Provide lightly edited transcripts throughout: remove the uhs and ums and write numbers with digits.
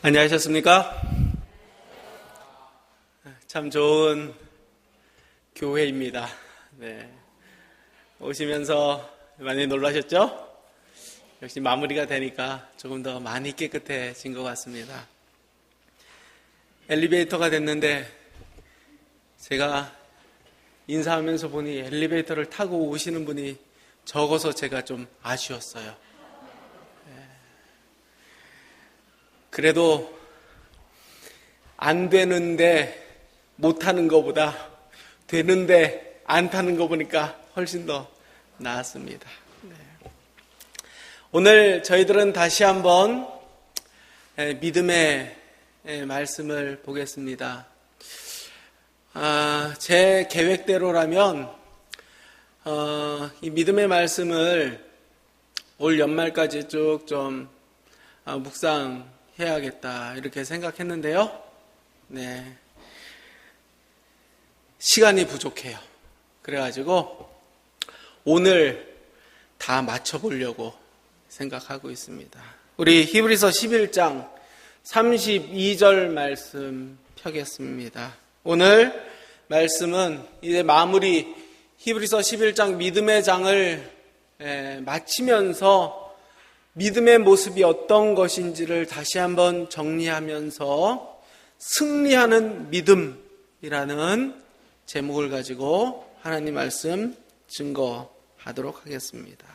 안녕하셨습니까? 참 좋은 교회입니다. 네. 오시면서 많이 놀라셨죠? 역시 마무리가 되니까 조금 더 많이 깨끗해진 것 같습니다. 엘리베이터가 됐는데 제가 인사하면서 보니 엘리베이터를 타고 오시는 분이 적어서 제가 좀 아쉬웠어요. 그래도 안 되는데 못 타는 것보다 되는데 안 타는 거 보니까 훨씬 더 나았습니다. 오늘 저희들은 다시 한번 믿음의 말씀을 보겠습니다. 제 계획대로라면 이 믿음의 말씀을 올 연말까지 쭉 좀 묵상해야겠다 이렇게 생각했는데요. 네, 시간이 부족해요. 그래가지고 오늘 다 맞춰보려고 생각하고 있습니다. 우리 히브리서 11장 32절 말씀 펴겠습니다. 오늘 말씀은 이제 마무리 히브리서 11장 믿음의 장을 마치면서 믿음의 모습이 어떤 것인지를 다시 한번 정리하면서 승리하는 믿음이라는 제목을 가지고 하나님 말씀 증거하도록 하겠습니다.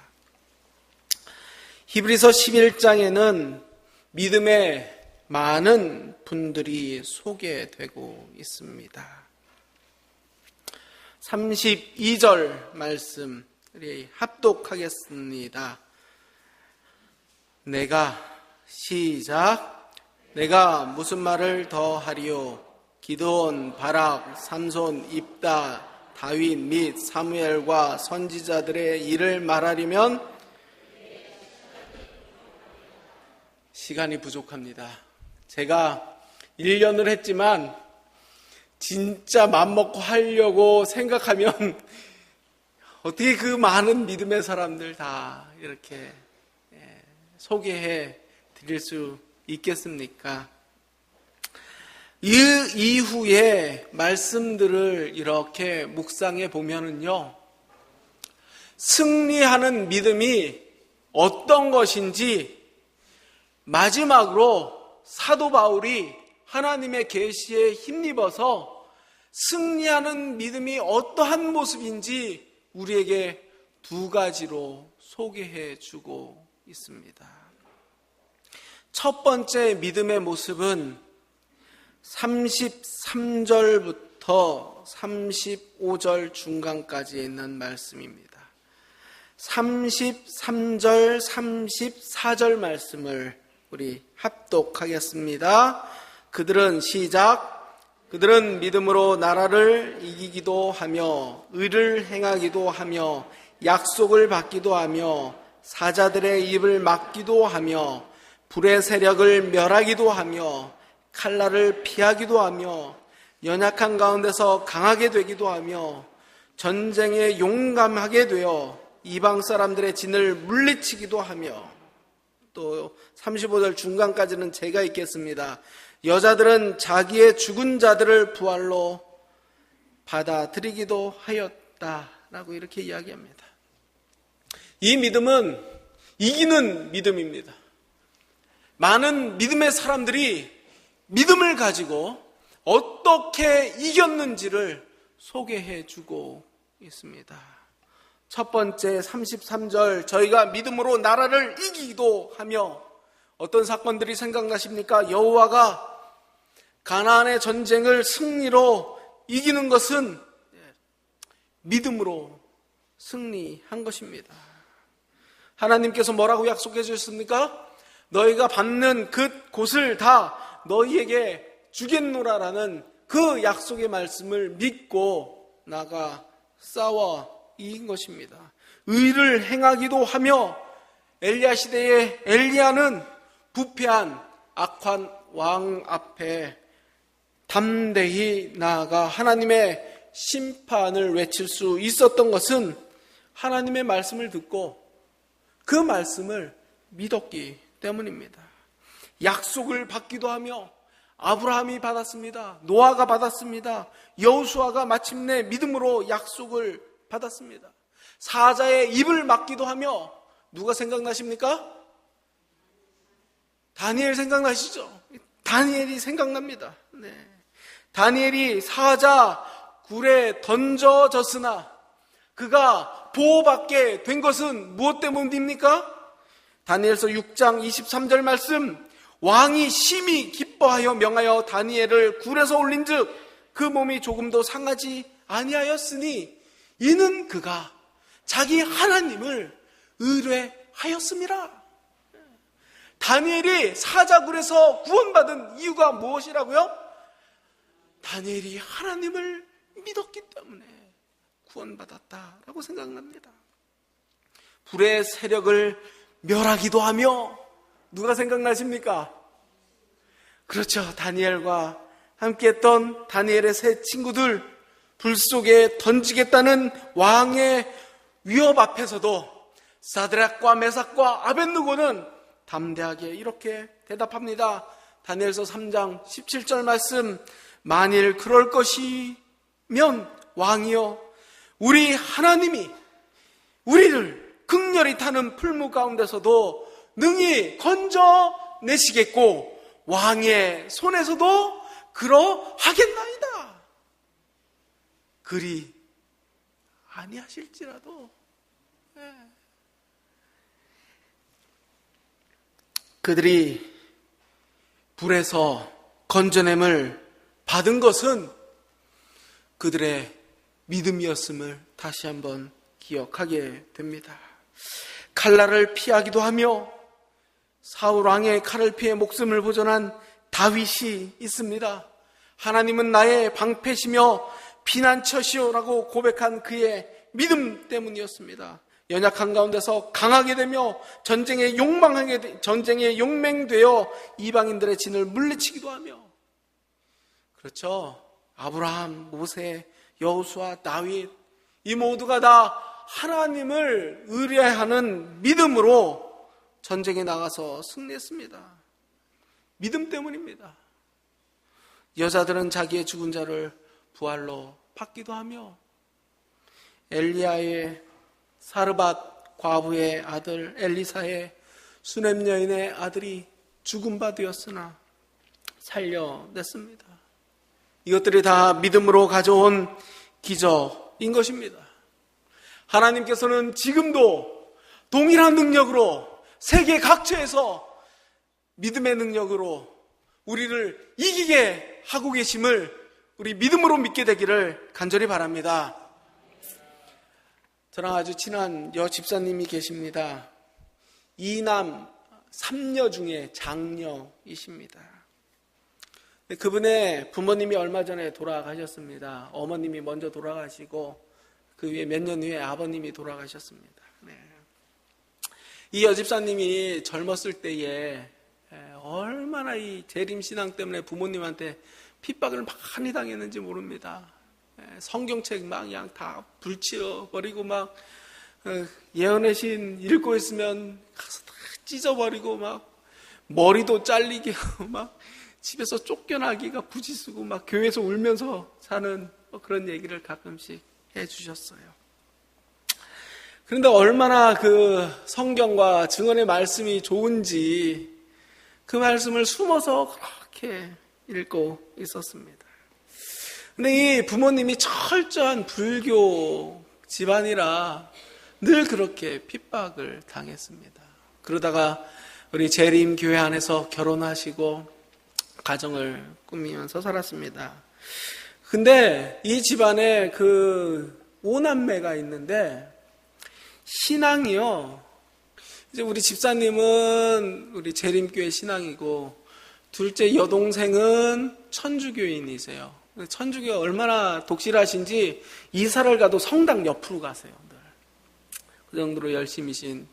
히브리서 11장에는 믿음의 많은 분들이 소개되고 있습니다. 32절 말씀 합독하겠습니다. 내가 무슨 말을 더 하리요? 기드온, 바락, 삼손, 입다, 다윗 및 사무엘과 선지자들의 일을 말하려면 시간이 부족합니다. 제가 1년을 했지만 진짜 맘먹고 하려고 생각하면 어떻게 그 많은 믿음의 사람들 다 이렇게 소개해 드릴 수 있겠습니까? 이 이후에 말씀들을 이렇게 묵상해 보면은요, 승리하는 믿음이 어떤 것인지 마지막으로 사도 바울이 하나님의 계시에 힘입어서 승리하는 믿음이 어떠한 모습인지 우리에게 두 가지로 소개해 주고 있습니다. 첫 번째 믿음의 모습은 33절부터 35절 중간까지 있는 말씀입니다. 33절, 34절 말씀을 우리 합독하겠습니다. 그들은 믿음으로 나라를 이기기도 하며 의를 행하기도 하며 약속을 받기도 하며 사자들의 입을 막기도 하며 불의 세력을 멸하기도 하며 칼날을 피하기도 하며 연약한 가운데서 강하게 되기도 하며 전쟁에 용감하게 되어 이방 사람들의 진을 물리치기도 하며, 또 35절 중간까지는 제가 읽겠습니다. 여자들은 자기의 죽은 자들을 부활로 받아들이기도 하였다라고 이렇게 이야기합니다. 이 믿음은 이기는 믿음입니다. 많은 믿음의 사람들이 믿음을 가지고 어떻게 이겼는지를 소개해 주고 있습니다. 첫 번째 33절, 저희가 믿음으로 나라를 이기기도 하며, 어떤 사건들이 생각나십니까? 여호와가 가나안의 전쟁을 승리로 이기는 것은 믿음으로 승리한 것입니다. 하나님께서 뭐라고 약속해 주셨습니까? 너희가 밟는 그 곳을 다 너희에게 주겠노라라는 그 약속의 말씀을 믿고 나가 싸워 이긴 것입니다. 의를 행하기도 하며, 엘리야 시대의 엘리야는 부패한 악한 왕 앞에 담대히 나아가 하나님의 심판을 외칠 수 있었던 것은 하나님의 말씀을 듣고 그 말씀을 믿었기 때문입니다. 약속을 받기도 하며 아브라함이 받았습니다. 노아가 받았습니다. 여호수아가 마침내 믿음으로 약속을 받았습니다. 사자의 입을 막기도 하며 누가 생각나십니까? 다니엘 생각나시죠? 다니엘이 생각납니다. 네. 다니엘이 사자 굴에 던져졌으나 그가 보호받게 된 것은 무엇 때문입니까? 다니엘서 6장 23절 말씀, 왕이 심히 기뻐하여 명하여 다니엘을 굴에서 올린즉 그 몸이 조금도 상하지 아니하였으니 이는 그가 자기 하나님을 의뢰하였음이라. 다니엘이 사자굴에서 구원받은 이유가 무엇이라고요? 다니엘이 하나님을 믿었기 때문에 구원받았다라고 생각납니다. 불의 세력을 멸하기도 하며 누가 생각나십니까? 그렇죠. 다니엘과 함께했던 다니엘의 세 친구들, 불 속에 던지겠다는 왕의 위협 앞에서도 사드락과 메삭과 아벳느고는 담대하게 이렇게 대답합니다. 다니엘서 3장 17절 말씀, 만일 그럴 것이면 왕이여 우리 하나님이 우리를 극렬히 타는 풀무 가운데서도 능히 건져내시겠고 왕의 손에서도 그러하겠나이다. 그리 아니하실지라도 그들이 불에서 건져냄을 받은 것은 그들의 믿음이었음을 다시 한번 기억하게 됩니다. 칼날을 피하기도 하며 사울 왕의 칼을 피해 목숨을 보존한 다윗이 있습니다. 하나님은 나의 방패시며 피난처시오라고 고백한 그의 믿음 때문이었습니다. 연약한 가운데서 강하게 되며 전쟁에 용맹되어 이방인들의 진을 물리치기도 하며, 그렇죠. 아브라함, 모세, 여호수아, 다윗, 이 모두가 다 하나님을 의뢰하는 믿음으로 전쟁에 나가서 승리했습니다. 믿음 때문입니다. 여자들은 자기의 죽은 자를 부활로 받기도 하며, 엘리야의 사르밧 과부의 아들 엘리사의 수넴 여인의 아들이 죽은 바 되었으나 살려냈습니다. 이것들이 다 믿음으로 가져온 기적인 것입니다. 하나님께서는 지금도 동일한 능력으로 세계 각처에서 믿음의 능력으로 우리를 이기게 하고 계심을 우리 믿음으로 믿게 되기를 간절히 바랍니다. 저랑 아주 친한 여집사님이 계십니다. 2남 3녀 중에 장녀이십니다. 그분의 부모님이 얼마 전에 돌아가셨습니다. 어머님이 먼저 돌아가시고 그 위에 몇 년 후에 아버님이 돌아가셨습니다. 네. 이 여집사님이 젊었을 때에 얼마나 이 재림신앙 때문에 부모님한테 핍박을 많이 당했는지 모릅니다. 성경책 막 그냥 다 불치워버리고 막 예언의 신 읽고 있으면 가서 다 찢어버리고 막 머리도 잘리게 하고 막 집에서 쫓겨나기가 부지수고 막 교회에서 울면서 사는 그런 얘기를 가끔씩 해주셨어요. 그런데 얼마나 그 성경과 증언의 말씀이 좋은지 그 말씀을 숨어서 그렇게 읽고 있었습니다. 근데 이 부모님이 철저한 불교 집안이라 늘 그렇게 핍박을 당했습니다. 그러다가 우리 재림 교회 안에서 결혼하시고 가정을 꾸미면서 살았습니다. 근데 이 집안에 그 5남매가 있는데 신앙이요. 이제 우리 집사님은 우리 재림교회 신앙이고 둘째 여동생은 천주교인이세요. 천주교가 얼마나 독실하신지 이사를 가도 성당 옆으로 가세요. 그 정도로 열심히신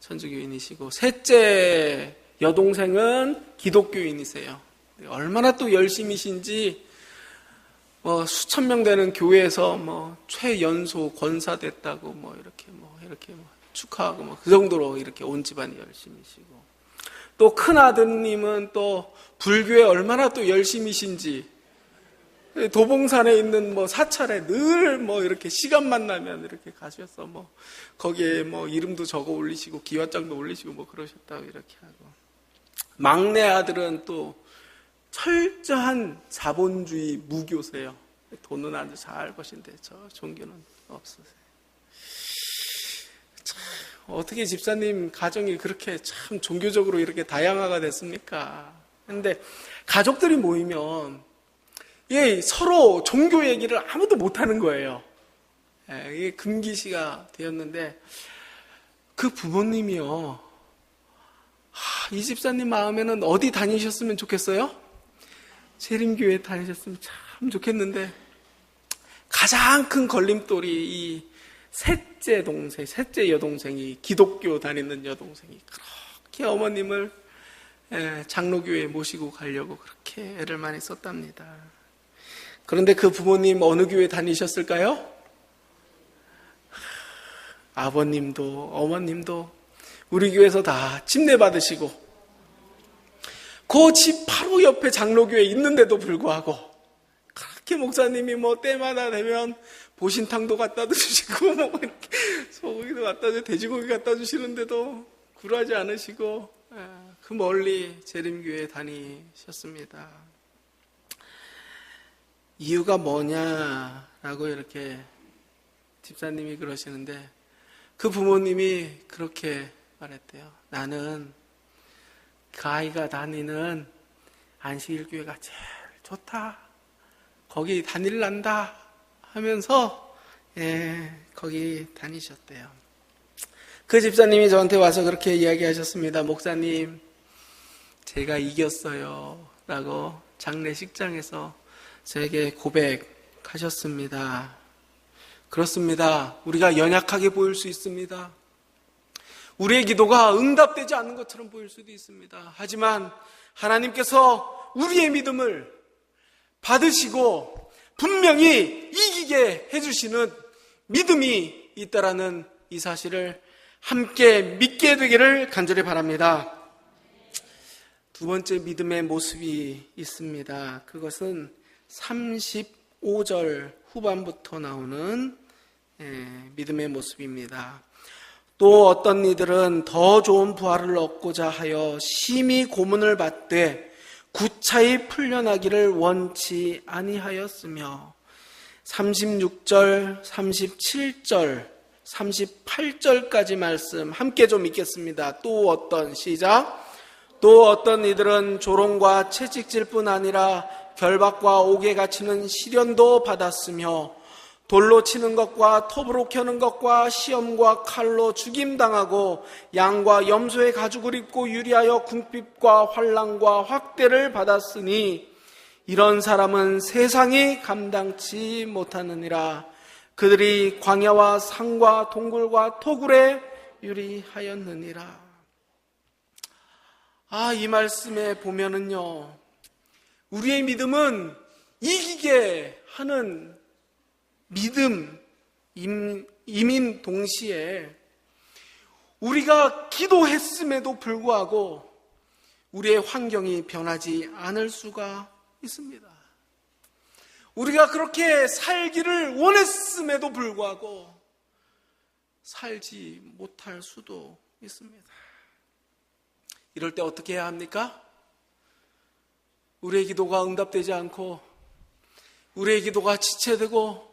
천주교인이시고 셋째 여동생은 기독교인이세요. 얼마나 또 열심히신지 수천 명 되는 교회에서 최연소 권사 됐다고 이렇게 축하하고 그 정도로 이렇게 온 집안이 열심히시고 또 큰아드님은 또 불교에 얼마나 또 열심이신지 도봉산에 있는 뭐 사찰에 늘 뭐 이렇게 시간만 나면 이렇게 가셔서 뭐 거기에 뭐 이름도 적어 올리시고 기와장도 올리시고 뭐 그러셨다고 이렇게 하고, 막내 아들은 또 철저한 자본주의 무교세요. 돈은 아주 잘 버신데 저 종교는 없으세요. 참, 어떻게 집사님 가정이 그렇게 참 종교적으로 이렇게 다양화가 됐습니까? 근데 가족들이 모이면 서로 종교 얘기를 아무도 못하는 거예요. 이게 금기시가 되었는데, 그 부모님이요, 이 집사님 마음에는 어디 다니셨으면 좋겠어요? 세림교회 다니셨으면 참 좋겠는데, 가장 큰 걸림돌이 이 셋째 여동생이 기독교 다니는 여동생이 그렇게 어머님을 장로교회에 모시고 가려고 그렇게 애를 많이 썼답니다. 그런데 그 부모님 어느 교회 다니셨을까요? 아버님도 어머님도 우리 교회에서 다 침례 받으시고, 그 집 바로 옆에 장로교회 있는데도 불구하고 그렇게 목사님이 뭐 때마다 되면 보신탕도 갖다 주시고 뭐 이렇게 소고기도 갖다 주시고 돼지고기 갖다 주시는데도 굴하지 않으시고 그 멀리 재림교회에 다니셨습니다. 이유가 뭐냐라고 이렇게 집사님이 그러시는데, 그 부모님이 그렇게 말했대요. 나는 그 아이가 다니는 안식일교회가 제일 좋다, 거기 다닐란다 하면서 거기 다니셨대요. 그 집사님이 저한테 와서 그렇게 이야기하셨습니다. 목사님, 제가 이겼어요 라고 장례식장에서 저에게 고백하셨습니다. 그렇습니다. 우리가 연약하게 보일 수 있습니다. 우리의 기도가 응답되지 않는 것처럼 보일 수도 있습니다. 하지만 하나님께서 우리의 믿음을 받으시고 분명히 이기게 해주시는 믿음이 있다라는 이 사실을 함께 믿게 되기를 간절히 바랍니다. 두 번째 믿음의 모습이 있습니다. 그것은 35절 후반부터 나오는 믿음의 모습입니다. 또 어떤 이들은 더 좋은 부활을 얻고자 하여 심히 고문을 받되 구차히 풀려나기를 원치 아니하였으며, 36절, 37절, 38절까지 말씀 함께 좀 읽겠습니다. 또 어떤, 시작. 또 어떤 이들은 조롱과 채찍질 뿐 아니라 결박과 옥에 갇히는 시련도 받았으며, 돌로 치는 것과 톱으로 켜는 것과 시험과 칼로 죽임당하고 양과 염소의 가죽을 입고 유리하여 궁핍과 환난과 확대를 받았으니 이런 사람은 세상이 감당치 못하느니라. 그들이 광야와 산과 동굴과 토굴에 유리하였느니라. 이 말씀에 보면은요, 우리의 믿음은 이기게 하는 믿음인 동시에 우리가 기도했음에도 불구하고 우리의 환경이 변하지 않을 수가 있습니다. 우리가 그렇게 살기를 원했음에도 불구하고 살지 못할 수도 있습니다. 이럴 때 어떻게 해야 합니까? 우리의 기도가 응답되지 않고 우리의 기도가 지체되고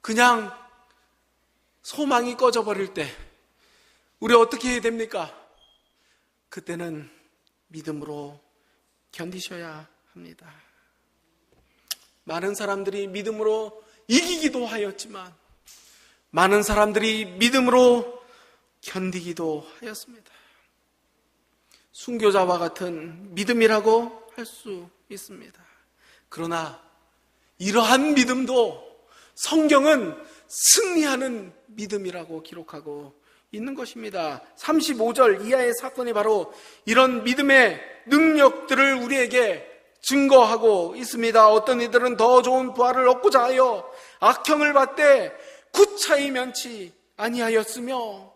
그냥 소망이 꺼져버릴 때 우리 어떻게 해야 됩니까? 그때는 믿음으로 견디셔야 합니다. 많은 사람들이 믿음으로 이기기도 하였지만 많은 사람들이 믿음으로 견디기도 하였습니다. 순교자와 같은 믿음이라고 할 수 있습니다. 그러나 이러한 믿음도 성경은 승리하는 믿음이라고 기록하고 있는 것입니다. 35절 이하의 사건이 바로 이런 믿음의 능력들을 우리에게 증거하고 있습니다. 어떤 이들은 더 좋은 부활을 얻고자 하여 악형을 받되 구차히 면치 아니하였으며,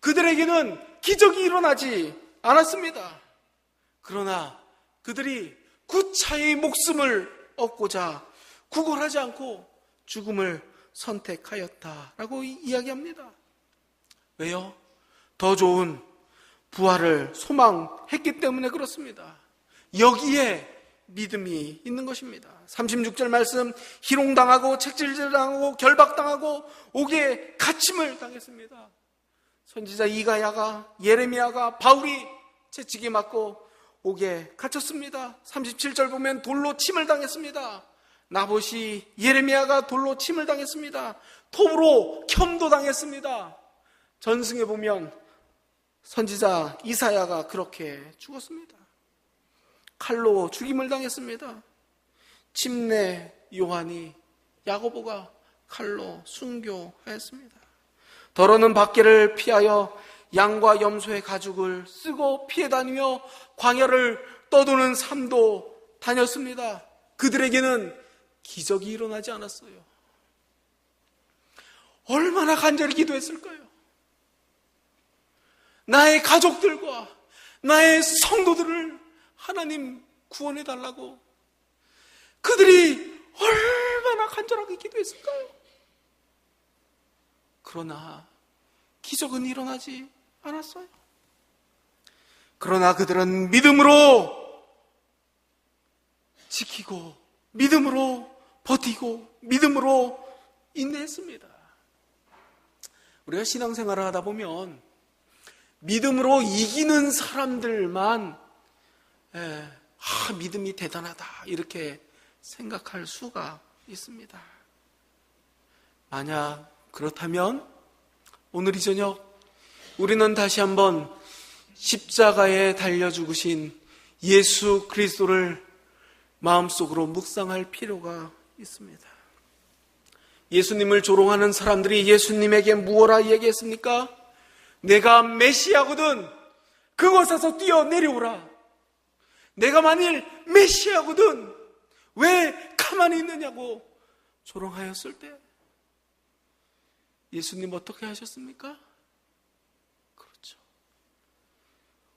그들에게는 기적이 일어나지 않았습니다. 그러나 그들이 구차히 목숨을 얻고자 구걸하지 않고 죽음을 선택하였다라고 이야기합니다. 왜요? 더 좋은 부활을 소망했기 때문에 그렇습니다. 여기에 믿음이 있는 것입니다. 36절 말씀, 희롱당하고 책질당하고 결박당하고 옥에 갇힘을 당했습니다. 선지자 이가야가, 예레미야가, 바울이 채찍에 맞고 옥에 갇혔습니다. 37절 보면 돌로 침을 당했습니다. 나봇이, 예레미야가 돌로 침을 당했습니다. 톱으로 켬도 당했습니다. 전승에 보면 선지자 이사야가 그렇게 죽었습니다. 칼로 죽임을 당했습니다. 침례 요한이, 야고보가 칼로 순교하였습니다. 더러는 밖에를 피하여 양과 염소의 가죽을 쓰고 피해 다니며 광야를 떠도는 삶도 다녔습니다. 그들에게는 기적이 일어나지 않았어요. 얼마나 간절히 기도했을까요? 나의 가족들과 나의 성도들을 하나님 구원해달라고 그들이 얼마나 간절하게 기도했을까요? 그러나 기적은 일어나지 않았어요. 그러나 그들은 믿음으로 지키고 믿음으로 버티고 믿음으로 인내했습니다. 우리가 신앙생활을 하다 보면 믿음으로 이기는 사람들만 믿음이 대단하다 이렇게 생각할 수가 있습니다. 만약 그렇다면 오늘 이 저녁 우리는 다시 한번 십자가에 달려 죽으신 예수 그리스도를 마음속으로 묵상할 필요가 있습니다. 예수님을 조롱하는 사람들이 예수님에게 무엇라 얘기했습니까? 내가 메시아거든 그곳에서 뛰어내려오라. 내가 만일 메시아거든 왜 가만히 있느냐고 조롱하였을 때 예수님 어떻게 하셨습니까? 그렇죠.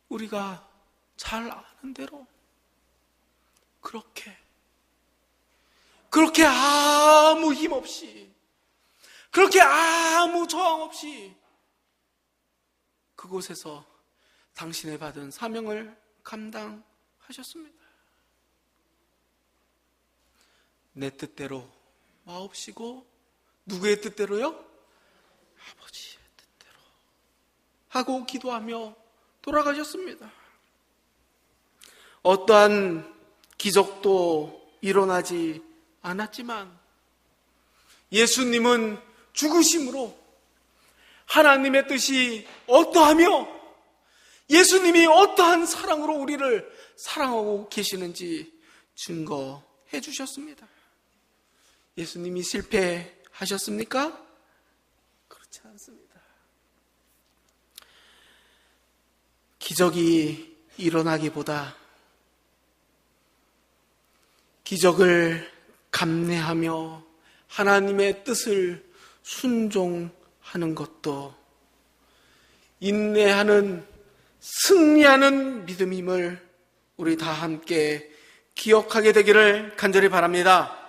우리가 잘 아는 대로 그렇게 아무 힘 없이 그렇게 아무 저항 없이 그곳에서 당신의 받은 사명을 감당하셨습니다. 내 뜻대로 마옵시고 누구의 뜻대로요? 아버지의 뜻대로 하고 기도하며 돌아가셨습니다. 어떠한 기적도 일어나지 않았지만 예수님은 죽으심으로 하나님의 뜻이 어떠하며 예수님이 어떠한 사랑으로 우리를 사랑하고 계시는지 증거해 주셨습니다. 예수님이 실패하셨습니까? 그렇지 않습니다. 기적이 일어나기보다 기적을 감내하며 하나님의 뜻을 순종하는 것도 인내하는 승리하는 믿음임을 우리 다 함께 기억하게 되기를 간절히 바랍니다.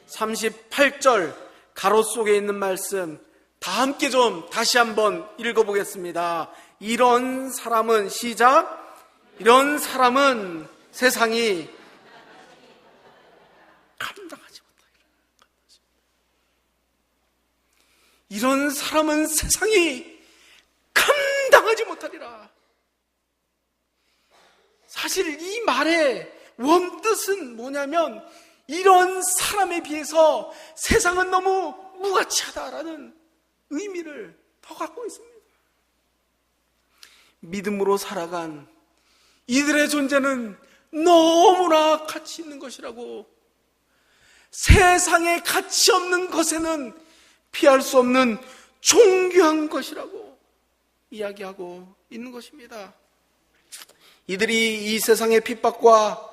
38절 가로 속에 있는 말씀 다 함께 좀 다시 한번 읽어보겠습니다. 이런 사람은 시작. 이런 사람은 세상이 감당하지 못하리라. 이런 사람은 세상이 감당하지 못하리라. 사실 이 말의 원뜻은 뭐냐면 이런 사람에 비해서 세상은 너무 무가치하다라는 의미를 더 갖고 있습니다. 믿음으로 살아간 이들의 존재는 너무나 가치 있는 것이라고, 세상에 가치 없는 것에는 피할 수 없는 존귀한 것이라고 이야기하고 있는 것입니다. 이들이 이 세상의 핍박과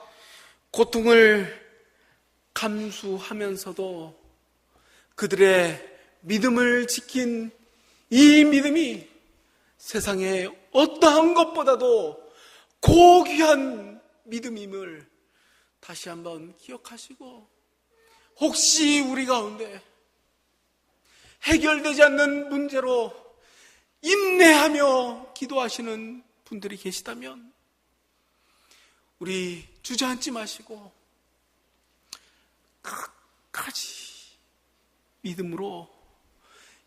고통을 감수하면서도 그들의 믿음을 지킨 이 믿음이 세상의 어떠한 것보다도 고귀한 믿음임을 다시 한번 기억하시고, 혹시 우리 가운데 해결되지 않는 문제로 인내하며 기도하시는 분들이 계시다면 우리 주저앉지 마시고 끝까지 믿음으로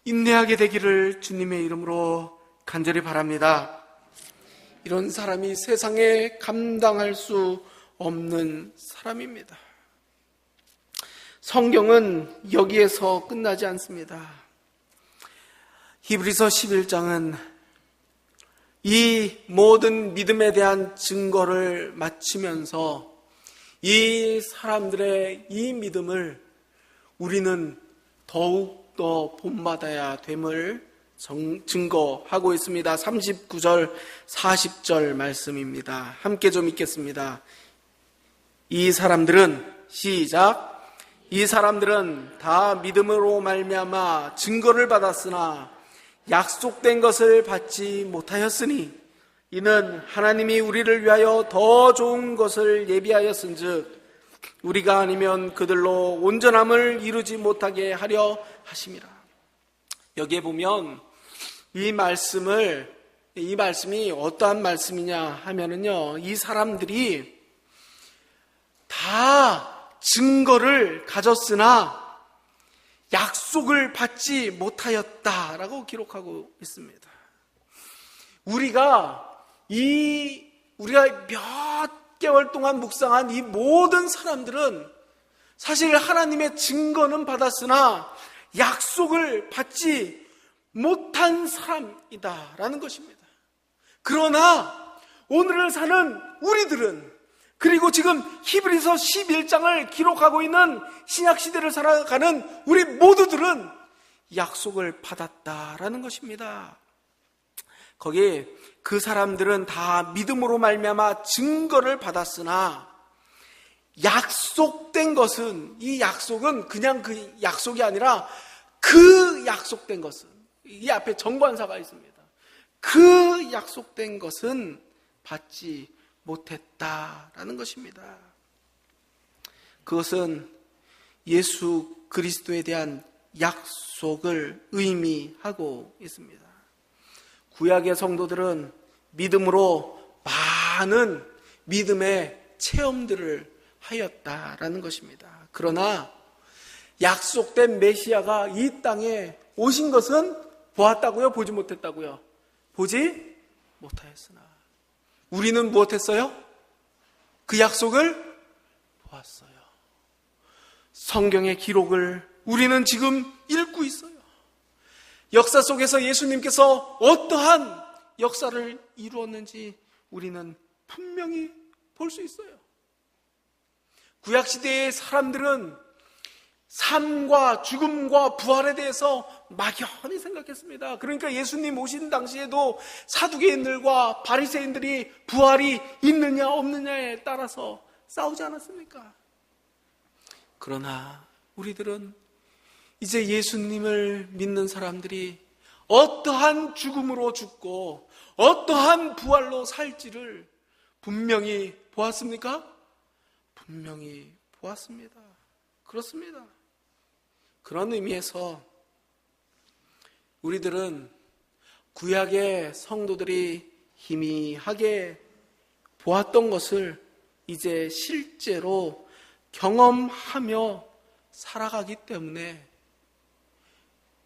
인내하게 되기를 주님의 이름으로 간절히 바랍니다. 이런 사람이 세상에 감당할 수 없는 사람입니다. 성경은 여기에서 끝나지 않습니다. 히브리서 11장은 이 모든 믿음에 대한 증거를 마치면서 이 사람들의 이 믿음을 우리는 더욱더 본받아야 됨을 증거하고 있습니다. 39절, 40절 말씀입니다. 함께 좀 읽겠습니다. 이 사람들은, 시작, 이 사람들은 다 믿음으로 말미암아 증거를 받았으나 약속된 것을 받지 못하였으니 이는 하나님이 우리를 위하여 더 좋은 것을 예비하였은즉 우리가 아니면 그들로 온전함을 이루지 못하게 하려 하심이라. 여기에 보면 이 말씀이 어떠한 말씀이냐 하면은요, 이 사람들이 다 증거를 가졌으나 약속을 받지 못하였다라고 기록하고 있습니다. 우리가 몇 개월 동안 묵상한 이 모든 사람들은 사실 하나님의 증거는 받았으나 약속을 받지 못한 사람이다라는 것입니다. 그러나 오늘을 사는 우리들은, 그리고 지금 히브리서 11장을 기록하고 있는 신약시대를 살아가는 우리 모두들은 약속을 받았다라는 것입니다. 거기 그 사람들은 다 믿음으로 말미암아 증거를 받았으나 약속된 것은, 이 약속은 그냥 그 약속이 아니라 그 약속된 것은, 이 앞에 정관사가 있습니다. 그 약속된 것은 받지 못했다라는 것입니다. 그것은 예수 그리스도에 대한 약속을 의미하고 있습니다. 구약의 성도들은 믿음으로 많은 믿음의 체험들을 하였다라는 것입니다. 그러나 약속된 메시아가 이 땅에 오신 것은 보았다고요? 보지 못했다고요? 보지 못하였으나 우리는 무엇했어요? 그 약속을 보았어요. 성경의 기록을 우리는 지금 읽고 있어요. 역사 속에서 예수님께서 어떠한 역사를 이루었는지 우리는 분명히 볼 수 있어요. 구약시대의 사람들은 삶과 죽음과 부활에 대해서 막연히 생각했습니다. 그러니까 예수님 오신 당시에도 사두개인들과 바리새인들이 부활이 있느냐 없느냐에 따라서 싸우지 않았습니까? 그러나 우리들은 이제 예수님을 믿는 사람들이 어떠한 죽음으로 죽고 어떠한 부활로 살지를 분명히 보았습니까? 분명히 보았습니다. 그렇습니다. 그런 의미에서 우리들은 구약의 성도들이 희미하게 보았던 것을 이제 실제로 경험하며 살아가기 때문에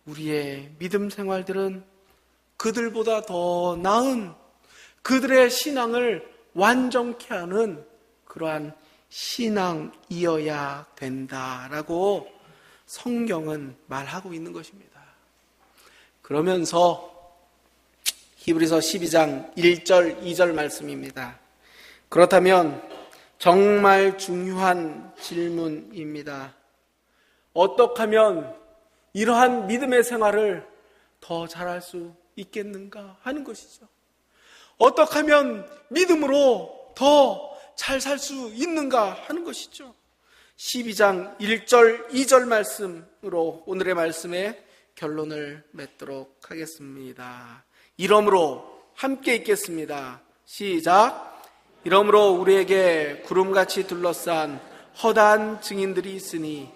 우리의 믿음 생활들은 그들보다 더 나은, 그들의 신앙을 완전케 하는 그러한 신앙이어야 된다라고 성경은 말하고 있는 것입니다. 그러면서 히브리서 12장 1절 2절 말씀입니다. 그렇다면 정말 중요한 질문입니다. 어떻게 하면 이러한 믿음의 생활을 더 잘할 수 있겠는가 하는 것이죠. 어떻게 하면 믿음으로 더 잘 살 수 있는가 하는 것이죠. 12장 1절 2절 말씀으로 오늘의 말씀의 결론을 맺도록 하겠습니다. 이러므로 함께 읽겠습니다. 시작. 이러므로 우리에게 구름같이 둘러싼 허다한 증인들이 있으니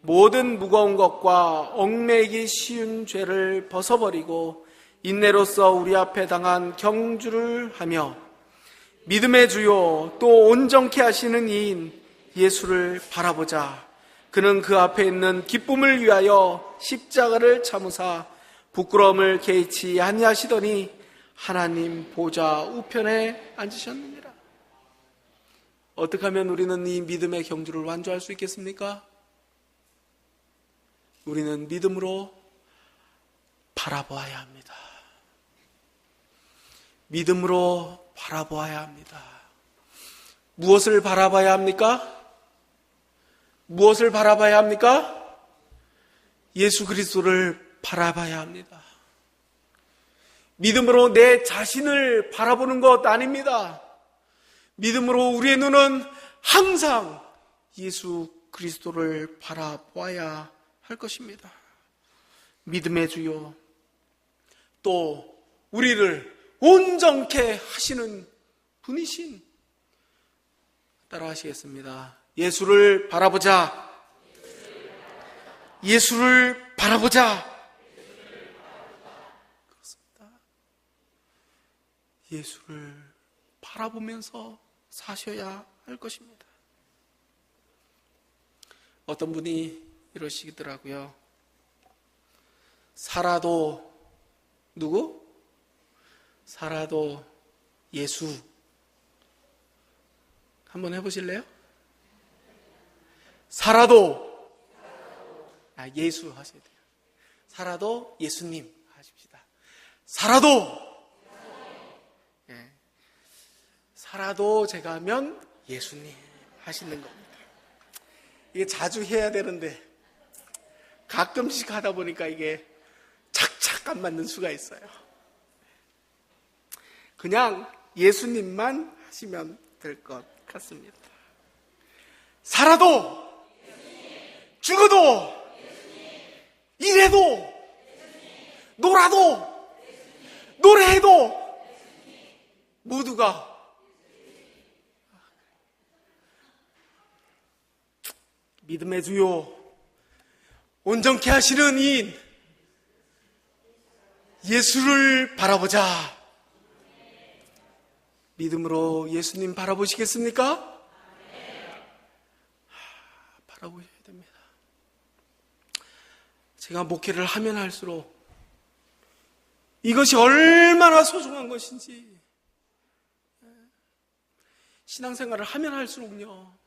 모든 무거운 것과 얽매이기 쉬운 죄를 벗어버리고 인내로써 우리 앞에 당한 경주를 하며 믿음의 주요 또 온전케 하시는 이인 예수를 바라보자. 그는 그 앞에 있는 기쁨을 위하여 십자가를 참으사 부끄러움을 개의치 아니하시더니 하나님 보좌 우편에 앉으셨느니라. 어떻게 하면 우리는 이 믿음의 경주를 완주할 수 있겠습니까? 우리는 믿음으로 바라보아야 합니다. 믿음으로 바라보아야 합니다. 무엇을 바라봐야 합니까? 무엇을 바라봐야 합니까? 예수 그리스도를 바라봐야 합니다. 믿음으로 내 자신을 바라보는 것 아닙니다. 믿음으로 우리의 눈은 항상 예수 그리스도를 바라보아야 할 것입니다. 믿음의 주요 또 우리를 온전케 하시는 분이신, 따라 하시겠습니다. 예수를 바라보자. 예수를 바라보자. 그렇습니다. 예수를 바라보면서 사셔야 할 것입니다. 어떤 분이 이러시더라고요. 살아도 누구? 살아도 예수. 한번 해보실래요? 살아도 예수 하셔야 돼요. 살아도 예수님 하십시다. 살아도 살아도 제가 하면 예수님 하시는 겁니다. 이게 자주 해야 되는데 가끔씩 하다 보니까 이게 착착 안 맞는 수가 있어요. 그냥 예수님만 하시면 될 것 같습니다. 살아도 죽어도 일해도 놀아도 노래해도 모두가 믿음의 주요 온전케 하시는 이인 예수를 바라보자. 믿음으로 예수님 바라보시겠습니까? 바라보셔야 됩니다. 제가 목회를 하면 할수록 이것이 얼마나 소중한 것인지, 신앙생활을 하면 할수록요,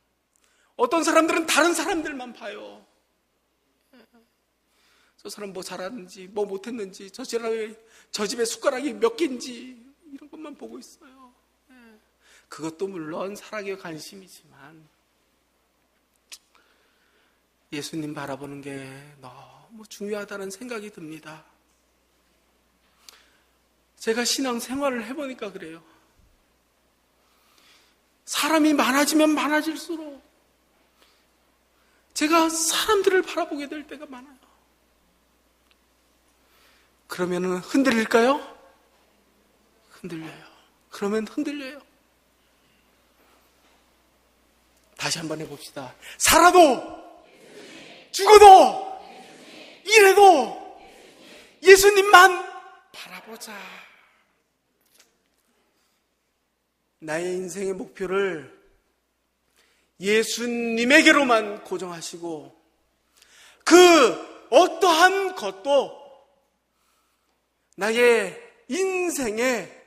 어떤 사람들은 다른 사람들만 봐요. 저 사람 뭐 잘하는지, 뭐 못했는지, 저 집에 숟가락이 몇 개인지 이런 것만 보고 있어요. 그것도 물론 사랑의 관심이지만 예수님 바라보는 게 너무 중요하다는 생각이 듭니다. 제가 신앙생활을 해보니까 그래요. 사람이 많아지면 많아질수록 제가 사람들을 바라보게 될 때가 많아요. 그러면 흔들릴까요? 흔들려요. 그러면 흔들려요. 다시 한번 해봅시다. 살아도 죽어도 이래도 예수님만 바라보자. 나의 인생의 목표를 예수님에게로만 고정하시고 그 어떠한 것도 나의 인생의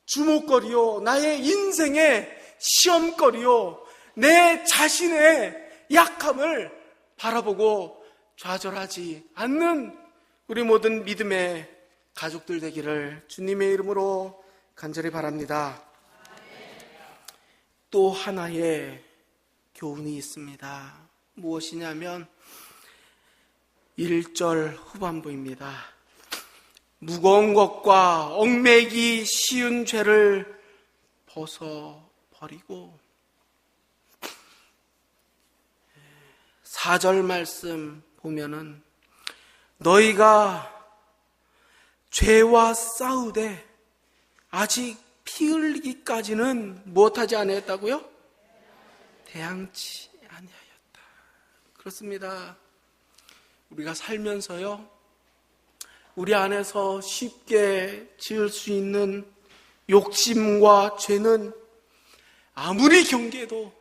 주목거리요, 나의 인생의 시험거리요, 내 자신의 약함을 바라보고 좌절하지 않는 우리 모든 믿음의 가족들 되기를 주님의 이름으로 간절히 바랍니다. 또 하나의 교훈이 있습니다. 무엇이냐면 1절 후반부입니다. 무거운 것과 얽매이기 쉬운 죄를 벗어버리고, 4절 말씀 보면은 너희가 죄와 싸우되 아직 피 흘리기까지는 무엇하지 아니했다고요? 대항치 아니하였다. 그렇습니다. 우리가 살면서요, 우리 안에서 쉽게 지을 수 있는 욕심과 죄는 아무리 경계해도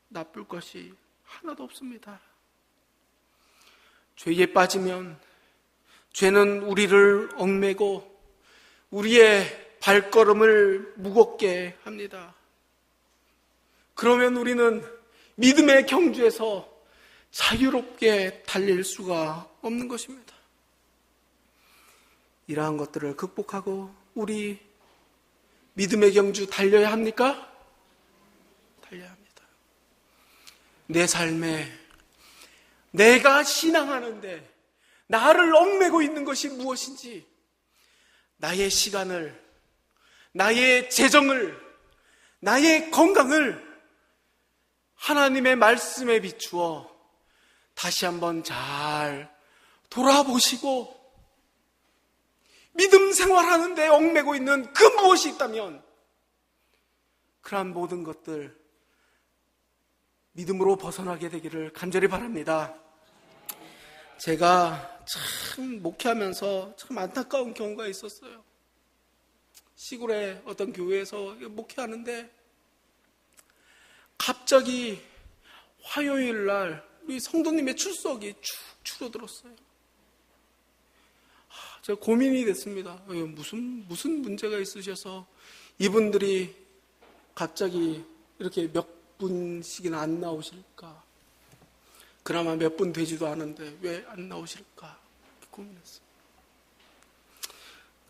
나쁠 것이 하나도 없습니다. 죄에 빠지면 죄는 우리를 얽매고 우리의 발걸음을 무겁게 합니다. 그러면 우리는 믿음의 경주에서 자유롭게 달릴 수가 없는 것입니다. 이러한 것들을 극복하고 우리 믿음의 경주 달려야 합니까? 달려야 합니다. 내 삶에 내가 신앙하는데 나를 얽매고 있는 것이 무엇인지, 나의 시간을, 나의 재정을, 나의 건강을 하나님의 말씀에 비추어 다시 한번 잘 돌아보시고 믿음 생활하는데 얽매고 있는 그 무엇이 있다면 그러한 모든 것들 믿음으로 벗어나게 되기를 간절히 바랍니다. 제가 참 목회하면서 참 안타까운 경우가 있었어요. 시골의 어떤 교회에서 목회하는데 갑자기 화요일 날 우리 성도님의 출석이 축 줄어들었어요. 제가 고민이 됐습니다. 무슨 문제가 있으셔서 이분들이 갑자기 이렇게 몇 분씩이나 안 나오실까? 그나마 몇 분 되지도 않은데 왜 안 나오실까? 고민했어요.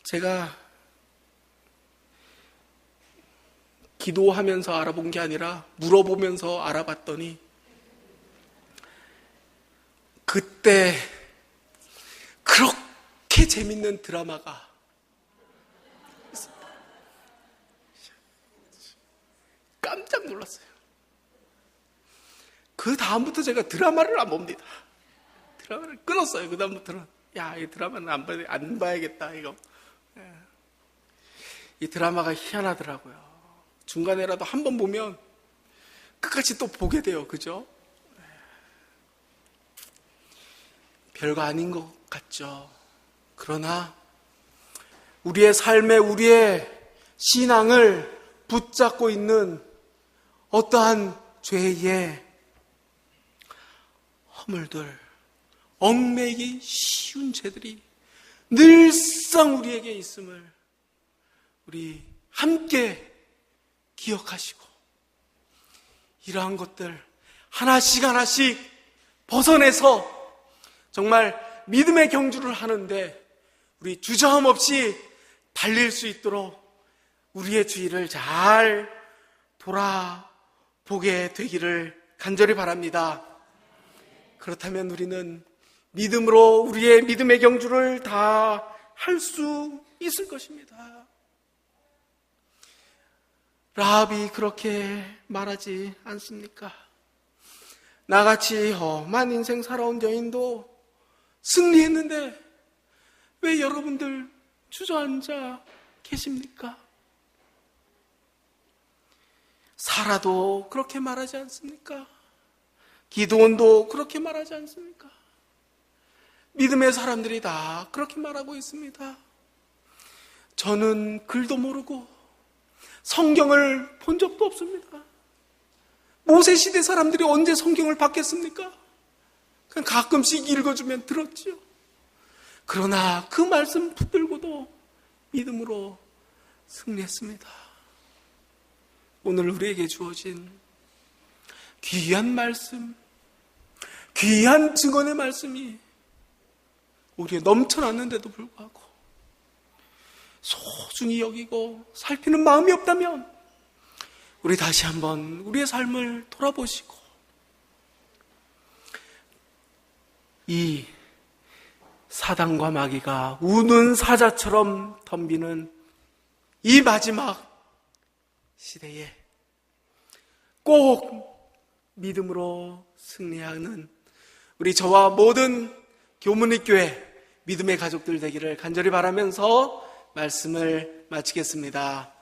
제가 기도하면서 알아본 게 아니라 물어보면서 알아봤더니 그때 그렇게 재밌는 드라마가 있습니다. 깜짝 놀랐어요. 그 다음부터 제가 드라마를 안 봅니다. 드라마를 끊었어요. 그 다음부터는 이 드라마는 안 봐야겠다 이거. 이 드라마가 희한하더라고요. 중간에라도 한 번 보면 끝까지 또 보게 돼요. 그죠? 별거 아닌 것 같죠. 그러나 우리의 삶에 우리의 신앙을 붙잡고 있는 어떠한 죄의 허물들, 얽매이기 쉬운 죄들이 늘상 우리에게 있음을 우리 함께 기억하시고 이러한 것들 하나씩 하나씩 벗어내서 정말 믿음의 경주를 하는데 우리 주저함 없이 달릴 수 있도록 우리의 주의를 잘 돌아보게 되기를 간절히 바랍니다. 그렇다면 우리는 믿음으로 우리의 믿음의 경주를 다 할 수 있을 것입니다. 라합이 그렇게 말하지 않습니까? 나같이 험한 인생 살아온 여인도 승리했는데 왜 여러분들 주저앉아 계십니까? 사라도 그렇게 말하지 않습니까? 기드온도 그렇게 말하지 않습니까? 믿음의 사람들이 다 그렇게 말하고 있습니다. 저는 글도 모르고 성경을 본 적도 없습니다. 모세시대 사람들이 언제 성경을 봤겠습니까? 그냥 가끔씩 읽어주면 들었죠. 그러나 그 말씀 붙들고도 믿음으로 승리했습니다. 오늘 우리에게 주어진 귀한 말씀, 귀한 증언의 말씀이 우리에 넘쳐났는데도 불구하고 소중히 여기고 살피는 마음이 없다면 우리 다시 한번 우리의 삶을 돌아보시고 이 사단과 마귀가 우는 사자처럼 덤비는 이 마지막 시대에 꼭 믿음으로 승리하는 우리 저와 모든 교문립교회 믿음의 가족들 되기를 간절히 바라면서 말씀을 마치겠습니다.